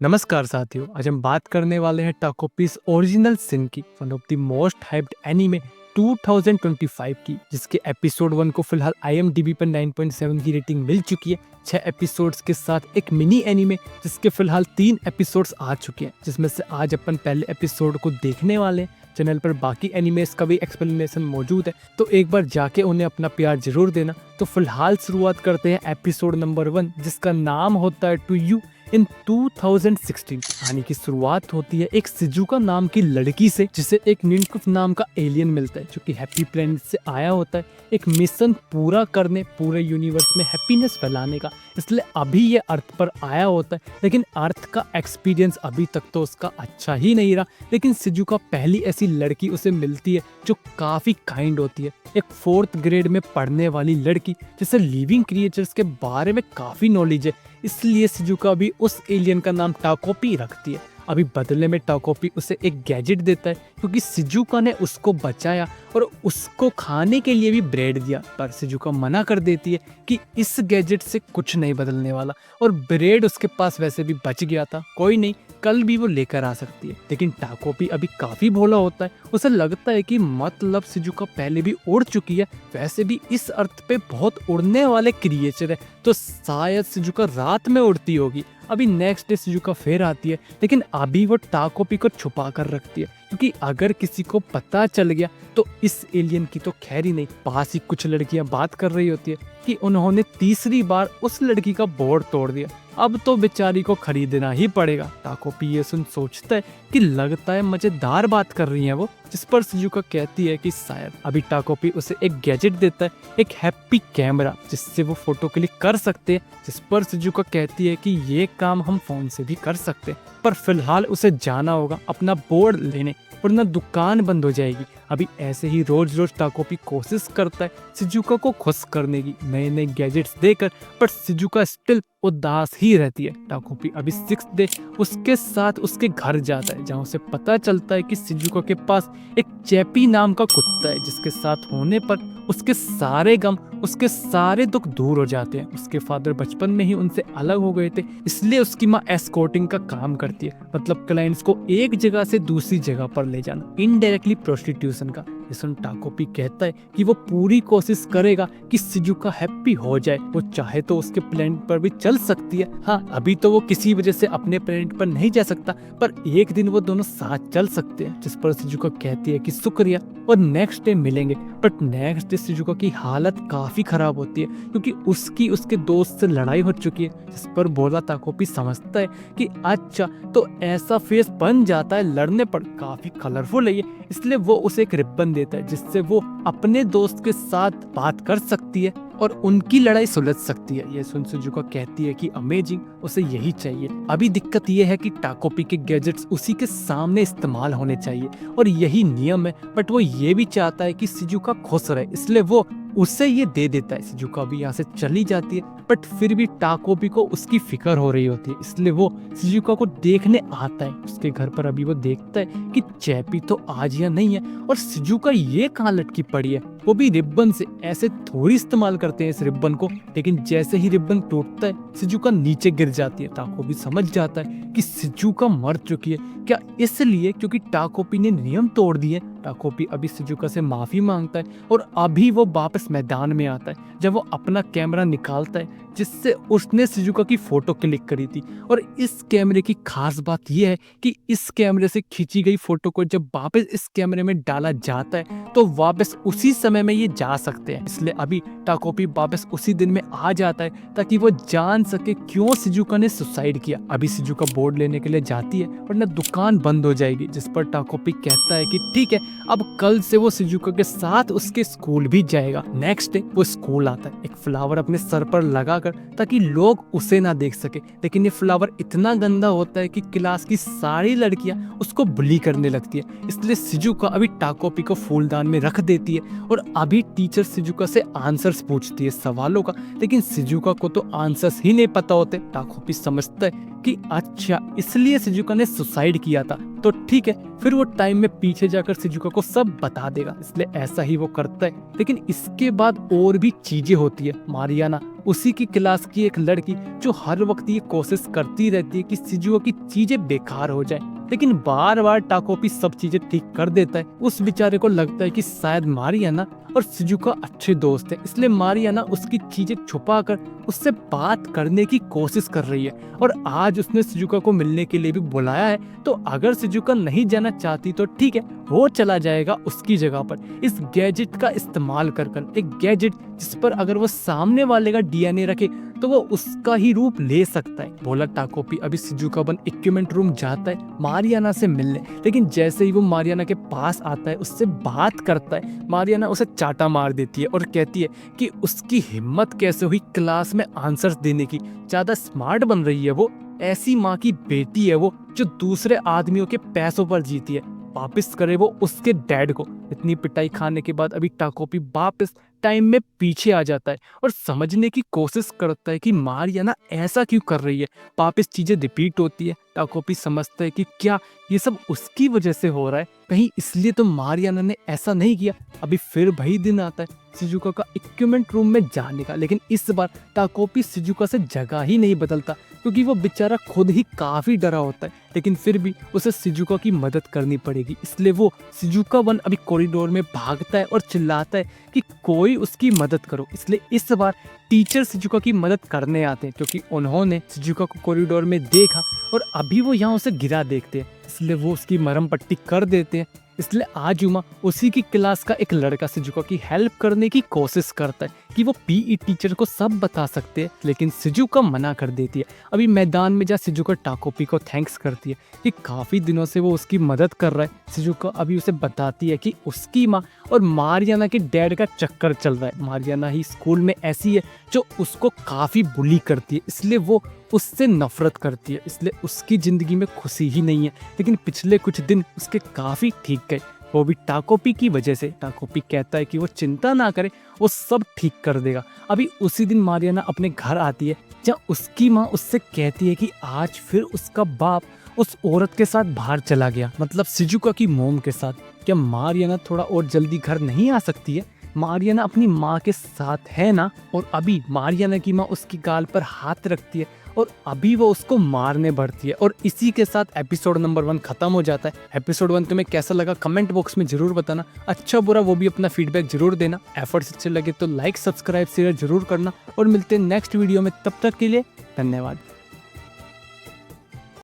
नमस्कार साथियों, आज हम बात करने वाले हैं टाकोपीस ओरिजिनल सिन की, one of the most hyped anime 2025 की, जिसके एपिसोड 1 को फिलहाल IMDb पर 9.7 की रेटिंग मिल चुकी है। 6 एपिसोड्स के साथ एक मिनी एनीमे जिसके फिलहाल 3 एपिसोड्स आ चुके हैं, जिसमें से आज अपन पहले एपिसोड को देखने वाले हैं। चैनल पर बाकी एनिमेस का भी एक्सप्लेनेशन मौजूद है, तो एक बार जाके उन्हें अपना प्यार जरूर देना। तो फिलहाल शुरुआत करते हैं एपिसोड नंबर 1, जिसका नाम होता है टू यू इन 2016। कहानी की शुरुआत होती है एक सिजुका नाम की लड़की से, जिसे एक निंकुफ नाम का एलियन मिलता है, जो कि हैप्पी प्लेनेट से आया होता है एक मिशन पूरा करने, पूरे यूनिवर्स में हैप्पीनेस फैलाने का। इसलिए अभी ये अर्थ पर आया होता है, लेकिन अर्थ का एक्सपीरियंस अभी तक तो उसका अच्छा ही नहीं रहा। लेकिन सिजुका पहली ऐसी लड़की उसे मिलती है जो काफी काइंड होती है, एक 4th ग्रेड में पढ़ने वाली लड़की जिसे लिविंग क्रिएचर्स के बारे में काफी नॉलेज है। इसलिए सिजुका भी उस एलियन का नाम टाकोपी रखती है। अभी बदले में टाकोपी उसे एक गैजेट देता है, क्योंकि सिजुका ने उसको बचाया और उसको खाने के लिए भी ब्रेड दिया। पर सिजुका मना कर देती है कि इस गैजेट से कुछ नहीं बदलने वाला, और ब्रेड उसके पास वैसे भी बच गया था, कोई नहीं, कल भी वो लेकर आ सकती है। लेकिन टाकोपी अभी काफी भोला होता है, उसे लगता है कि मतलब सिजुका पहले भी उड़ चुकी है, वैसे भी इस अर्थ पे बहुत उड़ने वाले क्रिएचर है, तो शायद सिजुका रात में उड़ती होगी। अभी नेक्स्ट डे सिजुका फिर आती है, लेकिन अभी वो टाकोपी को छुपा कर रखती है, क्योंकि अगर किसी को पता चल गया तो इस एलियन की तो खैर ही नहीं। पास ही कुछ लड़कियां बात कर रही होती है कि उन्होंने तीसरी बार उस लड़की का बोर्ड तोड़ दिया, अब तो बेचारी को खरीदना ही पड़ेगा। टाकोपी ये सुन सोचता है कि लगता है मजेदार बात कर रही है वो, जिस पर सिजुका कहती है कि शायद। अभी टाकोपी उसे एक गैजेट देता है, एक हैप्पी कैमरा, जिससे वो फोटो क्लिक कर सकते हैं, जिस पर सिजुका कहती है कि ये काम हम फोन से भी कर सकते हैं, पर फिलहाल उसे जाना होगा अपना बोर्ड लेने, वरना दुकान बंद हो जाएगी। अभी ऐसे ही रोज रोज टाकोपी कोशिश करता है सिजुका को खुश करने की, नए नए गैजेट्स देकर, पर सिजुका स्टिल उदास ही रहती है। टाकोपी अभी 6th डे उसके साथ उसके घर जाता है, जहाँ उसे पता चलता है कि सिजुका के पास एक चैपी नाम का कुत्ता है, जिसके साथ होने पर उसके सारे गम, उसके सारे दुख दूर हो जाते हैं। उसके फादर बचपन में ही उनसे अलग हो गए थे, इसलिए उसकी माँ एस्कॉर्टिंग का काम करती है, मतलब क्लाइंट्स को एक जगह से दूसरी जगह पर ले जाना, इनडायरेक्टली प्रोस्टिट्यूशन का। इसमें टाकोपी कहता है कि वो पूरी कोशिश करेगा कि सिजुका हैप्पी हो जाए। वो चाहे तो उसके प्लेनेट पर भी चल सकती है। हाँ, अभी तो वो किसी वजह से अपने प्लेनेट पर नहीं जा सकता, पर एक दिन वो दोनों साथ चल सकते हैं। जिस पर सिजुका कहती है कि शुक्रिया, और नेक्स्ट डे मिलेंगे। बट नेक्स्ट डे सिजुका की हालत काफी खराब होती है, क्योंकि उसकी उसके दोस्त से लड़ाई हो चुकी है। जिस पर बोला टाकोपी समझता है कि अच्छा, तो ऐसा फेस बन जाता है लड़ने पर, काफी कलरफुल है ये, इसलिए वो उसे एक रिबन देता है, जिससे वो अपने दोस्त के साथ बात कर सकती है और उनकी लड़ाई सुलझ सकती है। ये सुन सिजुका कहती है कि अमेजिंग, उसे यही चाहिए। अभी दिक्कत ये है कि टाकोपी के गैजेट्स उसी के सामने इस्तेमाल होने चाहिए, और यही नियम है, बट वो ये भी चाहता है कि सिजुका खुश रहे, इसलिए वो उसे ये दे देता है। सिजुका भी यहाँ से चली जाती है, बट फिर भी टाकोपी को उसकी फिक्र हो रही होती है, इसलिए वो सिजुका को देखने आता है। उसके घर पर अभी वो देखता है कि चैपी तो आज या नहीं है, और सिजुका ये कहाँ लटकी पड़ी है, वो भी रिबन से। ऐसे थोड़ी इस्तेमाल करते हैं इस रिबन को, लेकिन जैसे ही रिबन टूटता है सिजुका नीचे गिर जाती है। टाकोपी समझ जाता है कि सिजुका मर चुकी है, क्या इसलिए क्योंकि टाकोपी ने नियम तोड़ दिए। टाकोपी अभी सिजुका से माफी मांगता है, और अभी वो वापस मैदान में आता है, जब वो अपना कैमरा निकालता है जिससे उसने सिजुका की फोटो क्लिक करी थी। और इस कैमरे की खास बात यह है कि इस कैमरे से खींची गई फोटो को जब वापस इस कैमरे में डाला जाता है तो वापस उसी समय में ये जा सकते हैं। इसलिए अभी टाकोपी वापस उसी दिन में आ जाता है, ताकि वो जान सके क्यों सिजुका ने सुसाइड किया। अभी सिजुका बोर्ड लेने के लिए जाती है, वरना दुकान बंद हो जाएगी। जिस पर टाकोपी कहता है कि ठीक है, अब कल से वो सिजुका के साथ उसके स्कूल भी जाएगा। नेक्स्ट डे वो स्कूल आता है, एक फ्लावर अपने सर पर लगाकर, ताकि लोग उसे ना देख सके। लेकिन ये फ्लावर इतना गंदा होता है कि क्लास की सारी लड़कियां उसको बुली करने लगती है, इसलिए सिजुका अभी टाकोपी को फूलदान में रख देती है। और अभी टीचर सिजुका से आंसर्स पूछती है सवालों का, लेकिन सिजुका को तो आंसर्स ही नहीं पता होते। टाकोपी समझता है कि अच्छा, इसलिए सिजुका ने सुसाइड किया था, तो ठीक है, फिर वो टाइम में पीछे जाकर सिजुका को सब बता देगा, इसलिए ऐसा ही वो करता है। लेकिन इसके बाद और भी चीजें होती है। मारियाना उसी की क्लास की एक लड़की जो हर वक्त ये कोशिश करती रहती है कि शिजुका की चीजें बेकार हो जाए, लेकिन बार बार टाकोपी सब चीजें ठीक कर देता है। उस बेचारे को लगता है कि शायद मारियाना और शिजुका अच्छे दोस्त हैं, इसलिए मारियाना उसकी चीजें छुपा कर उससे बात करने की कोशिश कर रही है। और आज उसने शिजुका को मिलने के लिए भी बुलाया है, तो अगर शिजुका नहीं जाना चाहती तो ठीक है, वो चला जाएगा उसकी जगह पर इस गैजेट का इस्तेमाल कर एक गैजेट जिस पर अगर वो सामने वाले का डीएनए रखे तो वो उसका ही रूप ले सकता है। बोला टाकोपी अभी शिजुका बन इक्विपमेंट रूम जाता है मारियाना से मिलने, लेकिन जैसे ही वो मारियाना के पास आता है, उससे बात करता है, मारियाना उसे चाटा मार देती है और कहती है कि उसकी हिम्मत कैसे हुई क्लास में आंसर्स देने की, ज्यादा स्मार्ट बन रही है वो, ऐसी माँ की बेटी है वो जो दूसरे आदमियों के पैसों पर जीती है, वापिस करे वो उसके डैड को। इतनी पिटाई खाने के बाद अभी टाकोपी वापस टाइम में पीछे आ जाता है और समझने की कोशिश करता है कि मारियाना ऐसा क्यों कर रही है। वापस चीजें रिपीट होती है। टाकोपी समझता है कि क्या ये सब उसकी वजह से हो रहा है, कहीं इसलिए तो मारियाना ने ऐसा नहीं किया। अभी फिर वही दिन आता है शिजुका का इक्विपमेंट रूम में जाने का, लेकिन इस बार टाकोपी शिजुका से जगह ही नहीं बदलता क्योंकि वो बेचारा खुद ही काफी डरा होता है, लेकिन फिर भी उसे शिजुका की मदद करनी पड़ेगी, इसलिए वो शिजुका वन अभी कॉरिडोर में भागता है और चिल्लाता है कि कोई उसकी मदद करो। इसलिए इस बार टीचर शिजुका की मदद करने आते हैं क्योंकि उन्होंने शिजुका को कॉरिडोर में देखा और अभी वो यहाँ उसे गिरा देखते हैं, इसलिए वो उसकी मरहम पट्टी कर देते हैं। इसलिए आजुमा उसी की क्लास का एक लड़का शिजुका की हेल्प करने की कोशिश करता है कि वो पीई टीचर को सब बता सकते हैं, लेकिन शिजुका मना कर देती है। अभी मैदान में जा शिजुका टाकोपी को थैंक्स करती है कि काफी दिनों से वो उसकी मदद कर रहा है। शिजुका अभी उसे बताती है कि उसकी माँ और मारियाना के डैड का चक्कर चल रहा है। मारियाना ही स्कूल में ऐसी है जो उसको काफी बुली करती है, इसलिए वो उससे नफरत करती है, इसलिए उसकी जिंदगी में खुशी ही नहीं है। लेकिन पिछले कुछ दिन उसके काफी ठीक गए, वो भी टाकोपी की वजह से। टाकोपी कहता है कि वो चिंता ना करे, वो सब ठीक कर देगा। अभी उसी दिन मारियाना अपने घर आती है जहाँ उसकी माँ उससे कहती है कि आज फिर उसका बाप उस औरत के साथ बाहर चला गया, मतलब शिजुका की मोम के साथ। क्या मारियाना थोड़ा और जल्दी घर नहीं आ सकती है? मारियाना अपनी माँ के साथ है ना। और अभी मारियाना की माँ उसकी गाल पर हाथ रखती है और अभी वो उसको मारने बढ़ती है। और इसी के साथ एपिसोड नंबर 1 खत्म हो जाता है। एपिसोड 1 तुम्हें कैसा लगा कमेंट बॉक्स में जरूर बताना, अच्छा बुरा वो भी अपना फीडबैक जरूर देना। एफर्ट्स अच्छे लगे तो लाइक सब्सक्राइब शेयर जरूर करना और मिलते हैं नेक्स्ट वीडियो में, तब तक के लिए धन्यवाद।